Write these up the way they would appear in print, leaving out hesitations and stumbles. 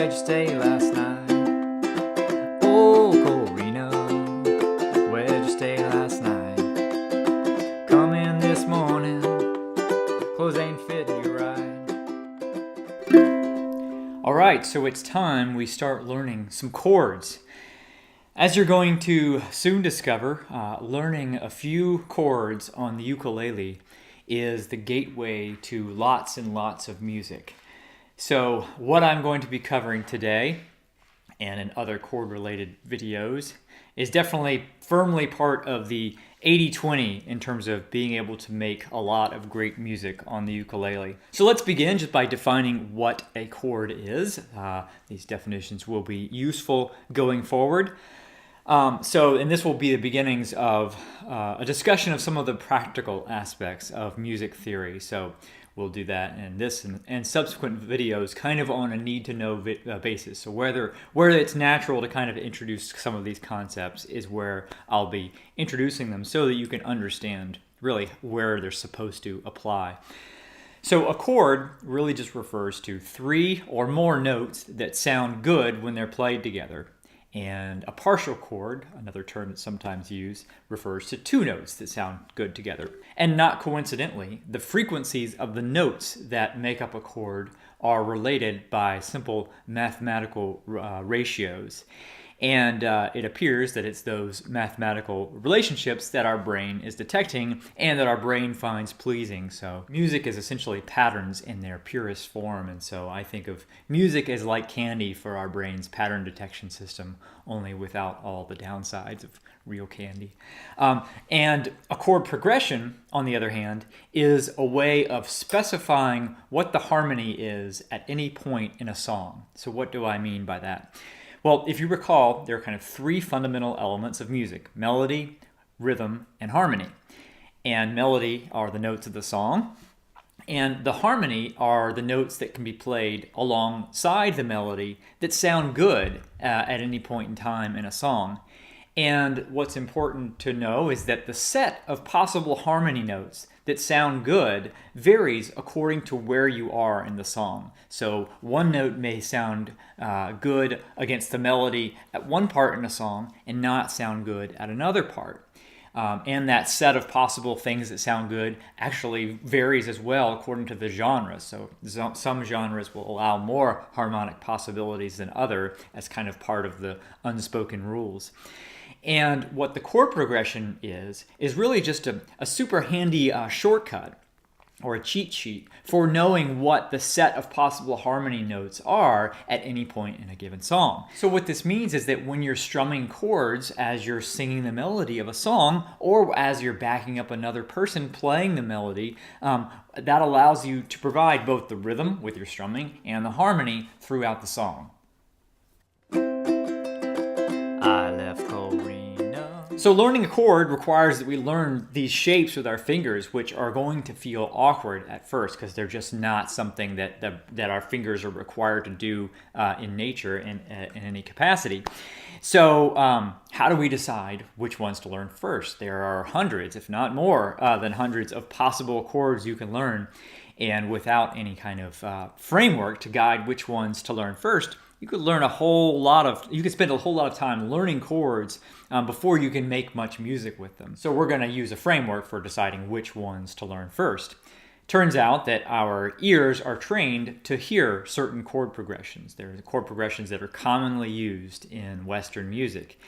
Where'd you stay last night? Oh, Corina, where'd you stay last night? Come in this morning, clothes ain't fitting you right. Alright, so it's time we start learning some chords. As you're going to soon discover, learning a few chords on the ukulele is the gateway to lots and lots of music. So what I'm going to be covering today and in other chord-related videos is definitely firmly part of the 80-20 in terms of being able to make a lot of great music on the ukulele. So let's begin just by defining what a chord is. These definitions will be useful going forward. And this will be the beginnings of a discussion of some of the practical aspects of music theory. So we'll do that in this and subsequent videos kind of on a need-to-know basis. So where it's natural to kind of introduce some of these concepts is where I'll be introducing them so that you can understand really where they're supposed to apply. So a chord really just refers to three or more notes that sound good when they're played together. And a partial chord, another term that's sometimes used, refers to two notes that sound good together. And not coincidentally, the frequencies of the notes that make up a chord are related by simple mathematical ratios. And it appears that it's those mathematical relationships that our brain is detecting and that our brain finds pleasing. So music is essentially patterns in their purest form. And so I think of music as like candy for our brain's pattern detection system, only without all the downsides of real candy. And a chord progression, on the other hand, is a way of specifying what the harmony is at any point in a song. So what do I mean by that? Well, if you recall, there are kind of three fundamental elements of music: melody, rhythm, and harmony. And melody are the notes of the song, and the harmony are the notes that can be played alongside the melody that sound good at any point in time in a song. And what's important to know is that the set of possible harmony notes that sound good varies according to where you are in the song. So one note may sound good against the melody at one part in a song and not sound good at another part. And that set of possible things that sound good actually varies as well according to the genre. So some genres will allow more harmonic possibilities than other as kind of part of the unspoken rules. And what the chord progression is really just a super handy shortcut or a cheat sheet for knowing what the set of possible harmony notes are at any point in a given song. So what this means is that when you're strumming chords as you're singing the melody of a song, or as you're backing up another person playing the melody, that allows you to provide both the rhythm with your strumming and the harmony throughout the song. I left Corina. So learning a chord requires that we learn these shapes with our fingers, which are going to feel awkward at first because they're just not something that our fingers are required to do in nature in any capacity. So how do we decide which ones to learn first? There are hundreds, if not more than hundreds of possible chords you can learn. And without any kind of framework to guide which ones to learn first, you could spend a whole lot of time learning chords before you can make much music with them. So we're going to use a framework for deciding which ones to learn first. Turns out that our ears are trained to hear certain chord progressions. There are chord progressions that are commonly used in Western music.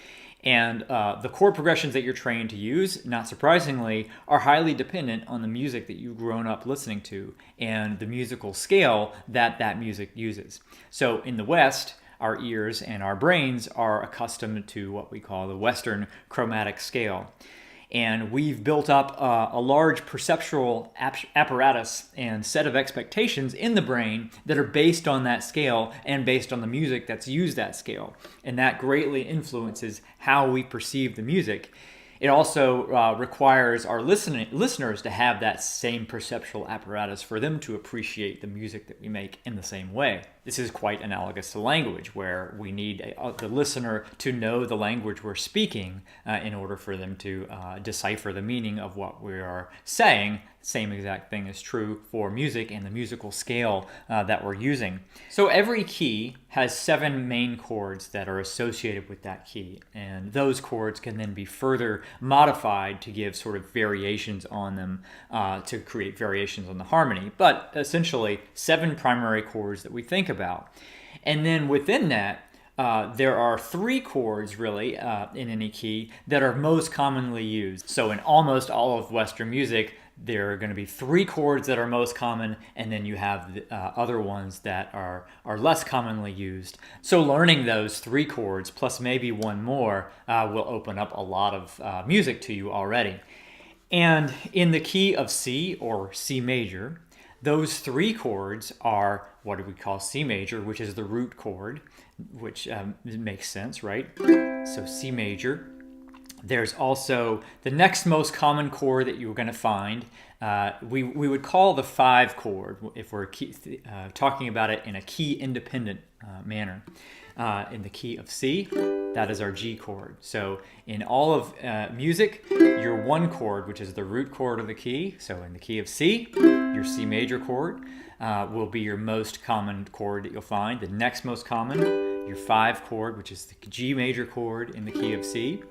And the chord progressions that you're trained to use, not surprisingly, are highly dependent on the music that you've grown up listening to and the musical scale that music uses. So in the West, our ears and our brains are accustomed to what we call the Western chromatic scale. And we've built up a large perceptual apparatus and set of expectations in the brain that are based on that scale and based on the music that's used that scale. And that greatly influences how we perceive the music. It also requires our listeners to have that same perceptual apparatus for them to appreciate the music that we make in the same way. This is quite analogous to language, where we need the listener to know the language we're speaking in order for them to decipher the meaning of what we are saying Same exact thing is true for music and the musical scale that we're using. So every key has 7 main chords that are associated with that key, and those chords can then be further modified to give sort of variations on them to create variations on the harmony. But essentially 7 primary chords that we think about. And then within that, there are 3 chords really in any key that are most commonly used. So in almost all of Western music, there are going to be 3 chords that are most common, and then you have other ones that are less commonly used. So learning those 3 chords plus maybe one more will open up a lot of music to you already. And in the key of C, or C major, those 3 chords are what we call C major, which is the root chord, which makes sense, right? So C major. There's also the next most common chord that you're going to find. We would call the 5 chord if we're talking about it in a key independent manner. In the key of C, that is our G chord. So in all of music, your 1 chord, which is the root chord of the key, so in the key of C, your C major chord will be your most common chord that you'll find. The next most common, your 5 chord, which is the G major chord in the key of C.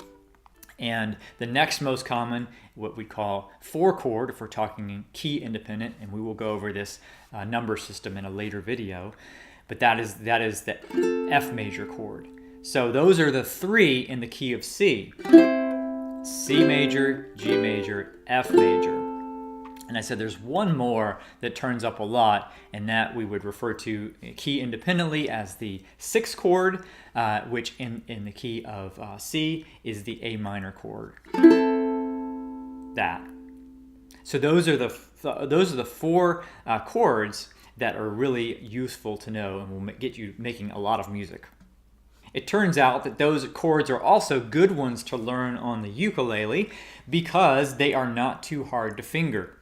And the next most common, what we call 4 chord, if we're talking key independent, and we will go over this number system in a later video, but that is the F major chord. So those are the 3 in the key of C. C major, G major, F major. And I said there's one more that turns up a lot, and that we would refer to key independently as the 6th chord, which in the key of C is the A minor chord. That. So those are the 4 chords that are really useful to know and will get you making a lot of music. It turns out that those chords are also good ones to learn on the ukulele because they are not too hard to finger.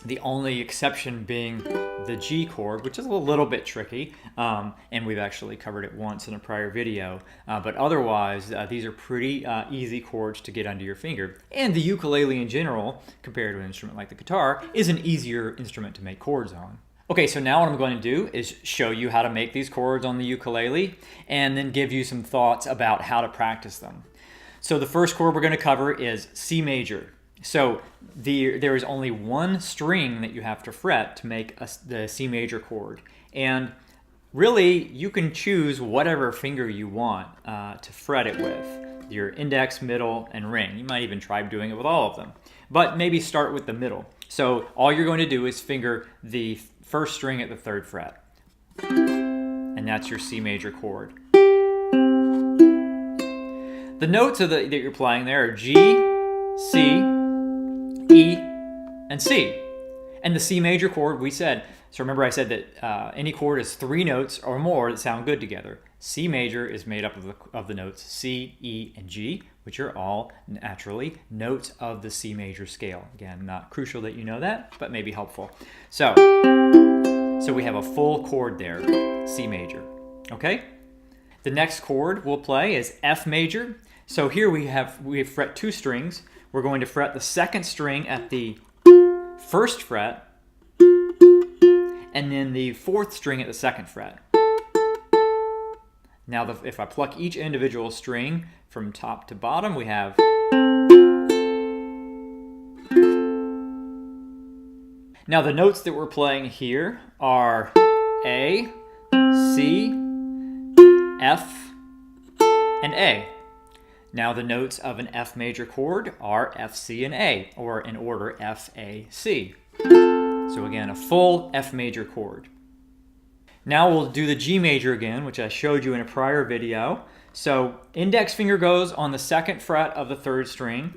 The only exception being the G chord, which is a little bit tricky, and we've actually covered it once in a prior video. But otherwise, these are pretty easy chords to get under your finger. And the ukulele in general, compared to an instrument like the guitar, is an easier instrument to make chords on. Okay, so now what I'm going to do is show you how to make these chords on the ukulele, and then give you some thoughts about how to practice them. So the first chord we're going to cover is C major. So there is only 1 string that you have to fret to make the C major chord. And really, you can choose whatever finger you want to fret it with. Your index, middle, and ring. You might even try doing it with all of them. But maybe start with the middle. So all you're going to do is finger the 1st string at the 3rd fret. And that's your C major chord. The notes that you're playing there are G, C, E, and C. And the C major chord, we said, so remember I said that any chord is 3 notes or more that sound good together. C major is made up of the notes C, E, and G, which are all naturally notes of the C major scale. Again, not crucial that you know that, but maybe helpful. So we have a full chord there, C major, okay? The next chord we'll play is F major. So here we have fret 2 strings. We're going to fret the 2nd string at the 1st fret, and then the 4th string at the 2nd fret. Now, if I pluck each individual string from top to bottom, we have. Now, the notes that we're playing here are A, C, F, and A. Now the notes of an F major chord are F, C, and A, or in order F, A, C. So again, a full F major chord. Now we'll do the G major again, which I showed you in a prior video. So index finger goes on the 2nd fret of the 3rd string.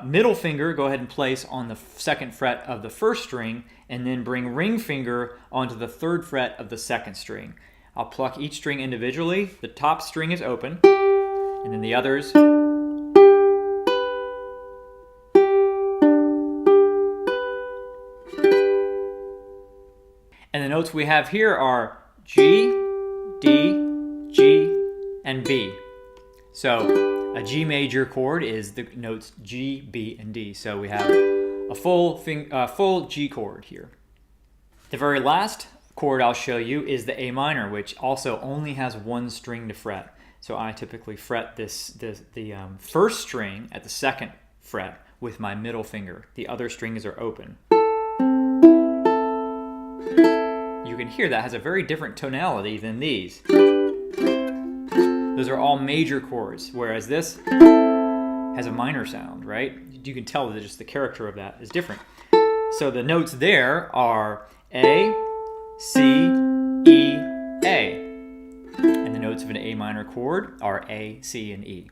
Middle finger, go ahead and place on the 2nd fret of the 1st string, and then bring ring finger onto the 3rd fret of the 2nd string. I'll pluck each string individually. The top string is open, and then the others. And the notes we have here are G, D, G, and B. So a G major chord is the notes G, B, and D. So we have a full G chord here. The very last chord I'll show you is the A minor, which also only has one string to fret. So I typically fret the first string at the second fret with my middle finger. The other strings are open. You can hear that has a very different tonality than these. Those are all major chords, whereas this has a minor sound, right? You can tell that just the character of that is different. So the notes there are A, C, E, A. And the notes of an A minor chord are A, C, and E.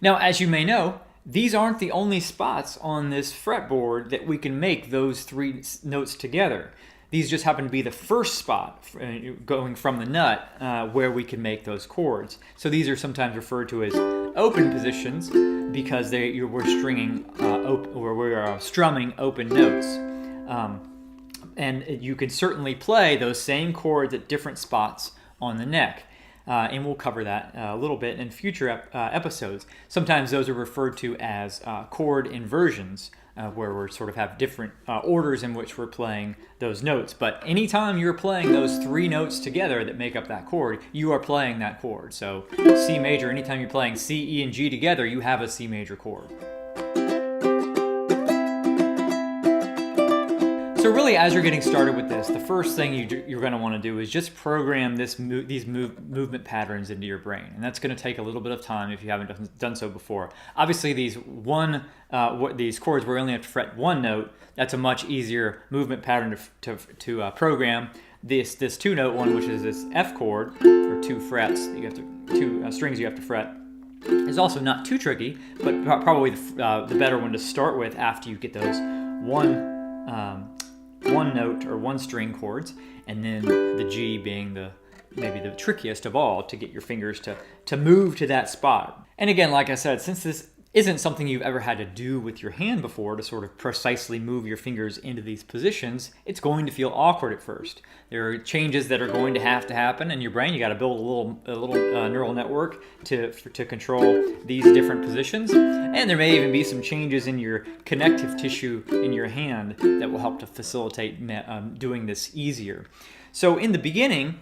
Now, as you may know, these aren't the only spots on this fretboard that we can make those three notes together. These just happen to be the first spot going from the nut where we can make those chords. So these are sometimes referred to as open positions because we're strumming open notes. And you can certainly play those same chords at different spots on the neck. And we'll cover that a little bit in future episodes. Sometimes those are referred to as chord inversions, where we sort of have different orders in which we're playing those notes. But anytime you're playing those three notes together that make up that chord, you are playing that chord. So C major, anytime you're playing C, E, and G together, you have a C major chord. So really, as you're getting started with this, the first thing you're going to want to do is just program these movement patterns into your brain. And that's going to take a little bit of time if you haven't done so before. Obviously, these chords where we only have to fret one note, that's a much easier movement pattern to program. This two-note one, which is this F chord, or two frets, two strings you have to fret, is also not too tricky, but probably the better one to start with after you get those one note or one string chords, and then the G being maybe the trickiest of all to get your fingers to move to that spot. And again, like I said, since this isn't something you've ever had to do with your hand before to sort of precisely move your fingers into these positions, it's going to feel awkward at first. There are changes that are going to happen in your brain. You got to build a little neural network to control these different positions, and there may even be some changes in your connective tissue in your hand that will help to facilitate doing this easier. So in the beginning,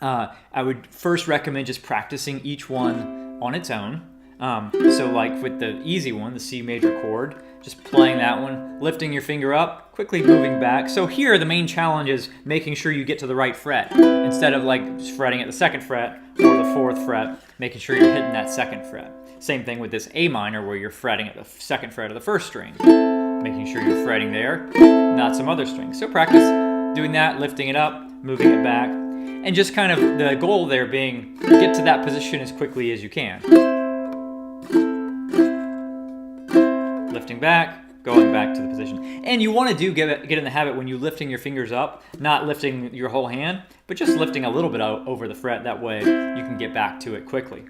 I would first recommend just practicing each one on its own. So like with the easy one, the C major chord, just playing that one, lifting your finger up, quickly moving back. So here the main challenge is making sure you get to the right fret. Instead of like just fretting at the second fret or the fourth fret, making sure you're hitting that second fret. Same thing with this A minor where you're fretting at the second fret of the first string. Making sure you're fretting there, not some other string. So practice doing that, lifting it up, moving it back, and just kind of the goal there being get to that position as quickly as you can. Lifting back, going back to the position. And you want to get in the habit when you're lifting your fingers up, not lifting your whole hand, but just lifting a little bit out over the fret. That way you can get back to it quickly.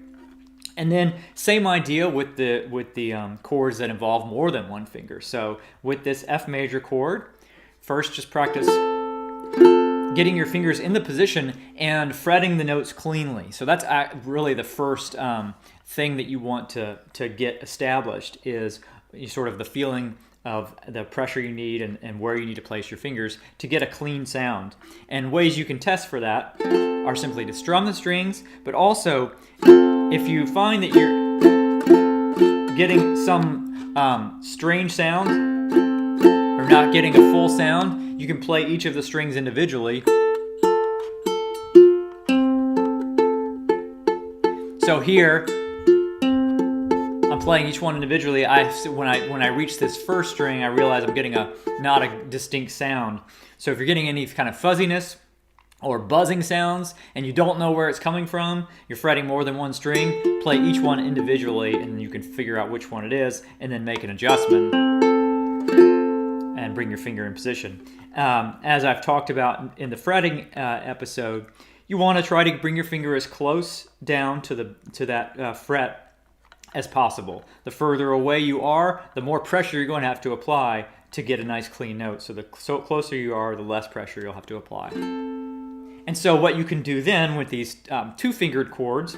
And then same idea with the chords that involve more than one finger. So with this F major chord, first just practice getting your fingers in the position and fretting the notes cleanly. So that's really the first thing that you want to get established is sort of the feeling of the pressure you need and where you need to place your fingers to get a clean sound. And ways you can test for that are simply to strum the strings, but also if you find that you're getting some strange sound or not getting a full sound, you can play each of the strings individually. So here, I'm playing each one individually. When I reach this first string, I realize I'm getting not a distinct sound. So if you're getting any kind of fuzziness or buzzing sounds and you don't know where it's coming from, you're fretting more than one string, play each one individually and you can figure out which one it is and then make an adjustment and bring your finger in position. As I've talked about in the fretting episode, you want to try to bring your finger as close down to that fret as possible. The further away you are, the more pressure you're going to have to apply to get a nice clean note. So the closer you are, the less pressure you'll have to apply. And so what you can do then with these two-fingered chords,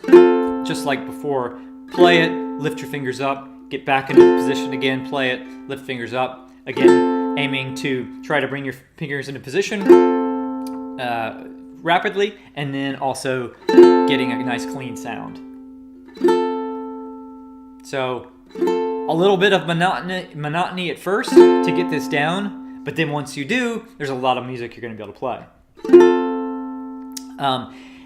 just like before, play it, lift your fingers up, get back into the position again, play it, lift fingers up, Again, aiming to try to bring your fingers into position rapidly, and then also getting a nice clean sound. So a little bit of monotony at first to get this down, but then once you do, there's a lot of music you're going to be able to play.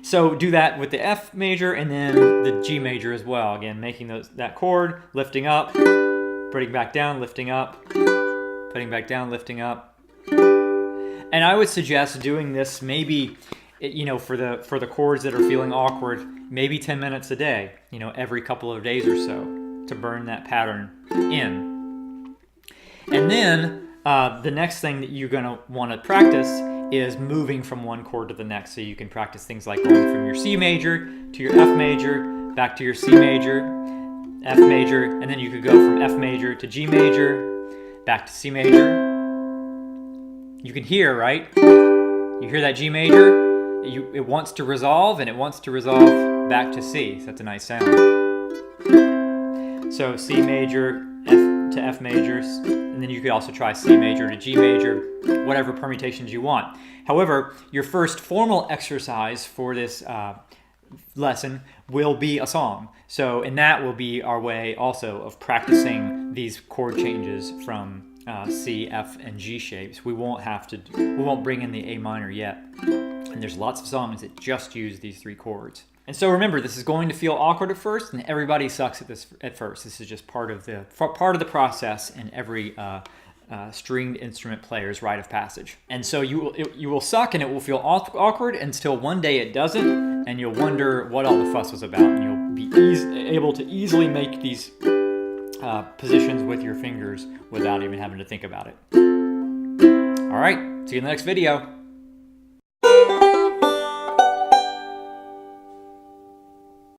So do that with the F major and then the G major as well. Again, making that chord, lifting up, putting back down, lifting up, putting back down, lifting up. And I would suggest doing this maybe, for the chords that are feeling awkward, maybe 10 minutes a day, every couple of days or so, to burn that pattern in. And then the next thing that you're going to want to practice is moving from one chord to the next. So you can practice things like going from your C major to your F major, back to your C major, F major, and then you could go from F major to G major, back to C major. You can hear, right? You hear that G major, it wants to resolve, and it wants to resolve back to C. So that's a nice sound. So C major, F to F majors, and then you could also try C major to G major, whatever permutations you want. However, your first formal exercise for this lesson will be a song. So, and that will be our way also of practicing these chord changes from C, F, and G shapes. We won't bring in the A minor yet. And there's lots of songs that just use these three chords. And so remember, this is going to feel awkward at first, and everybody sucks at this at first. This is just part of the process in every stringed instrument player's rite of passage. And so you will suck, and it will feel awkward until one day it doesn't, and you'll wonder what all the fuss was about, and you'll be able to easily make these positions with your fingers without even having to think about it. All right, see you in the next video.